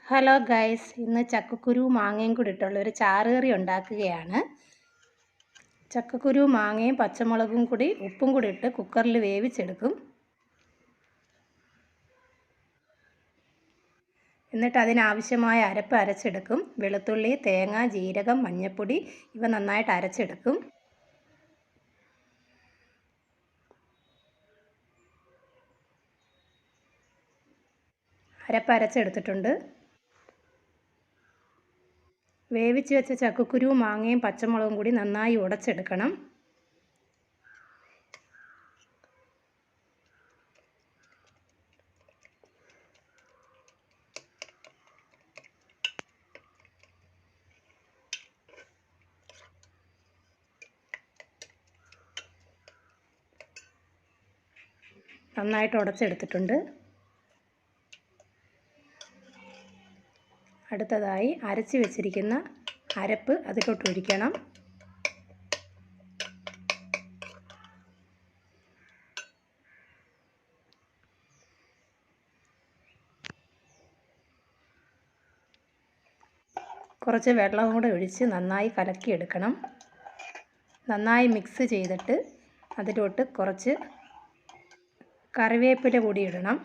Hello guys, ഇന്ന് ചക്കക്കുരു മാങ്ങയും കൂടി ഇട്ടുള്ള ഒരു ചാറുകറി ഉണ്ടാക്കുകയാണ്. ചക്കക്കുരു മാങ്ങയും പച്ചമുളകും കൂടി ഉപ്പും കൂടി ഇട്ട് കുക്കറിൽ വേവിച്ചെടുക്കും. എന്നിട്ട് അതിനാവശ്യമായ അരപ്പ് അരച്ചെടുക്കും. വെളുത്തുള്ളി, തേങ്ങ, ജീരകം, മഞ്ഞൾപ്പൊടി ഇവ നന്നായിട്ട് അരച്ചെടുക്കും. അരപ്പ് അരച്ചെടുത്തിട്ടുണ്ട്. വേവിച്ച് വെച്ച ചക്കക്കുരുവും മാങ്ങയും പച്ചമുളകും കൂടി നന്നായി ഉടച്ചെടുക്കണം. നന്നായിട്ട് ഉടച്ചെടുത്തിട്ടുണ്ട്. അടുത്തതായി അരച്ച് വെച്ചിരിക്കുന്ന അരപ്പ് അതിലോട്ട് ഒഴിക്കണം. കുറച്ച് വെള്ളം കൂടെ ഒഴിച്ച് നന്നായി കലക്കിയെടുക്കണം. നന്നായി മിക്സ് ചെയ്തിട്ട് അതിലോട്ട് കുറച്ച് കറിവേപ്പില കൂടി ഇടണം.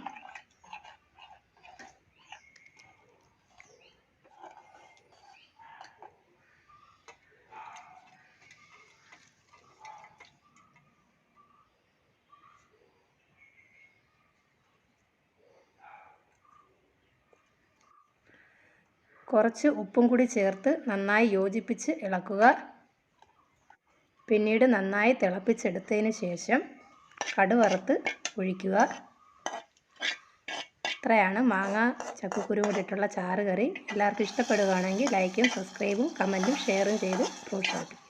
കുറച്ച് ഉപ്പും കൂടി ചേർത്ത് നന്നായി യോജിപ്പിച്ച് ഇളക്കുക. പിന്നീട് നന്നായി തിളപ്പിച്ചെടുത്തതിന് ശേഷം കടുവറുത്ത് ഒഴിക്കുക. ഇത്രയാണ് മാങ്ങ ചക്കക്കുരു കൂടിയിട്ടുള്ള ചാറുകറി. എല്ലാവർക്കും ഇഷ്ടപ്പെടുകയാണെങ്കിൽ ലൈക്കും സബ്സ്ക്രൈബും കമൻറ്റും ഷെയറും ചെയ്ത് പ്രോത്സാഹിപ്പിക്കും.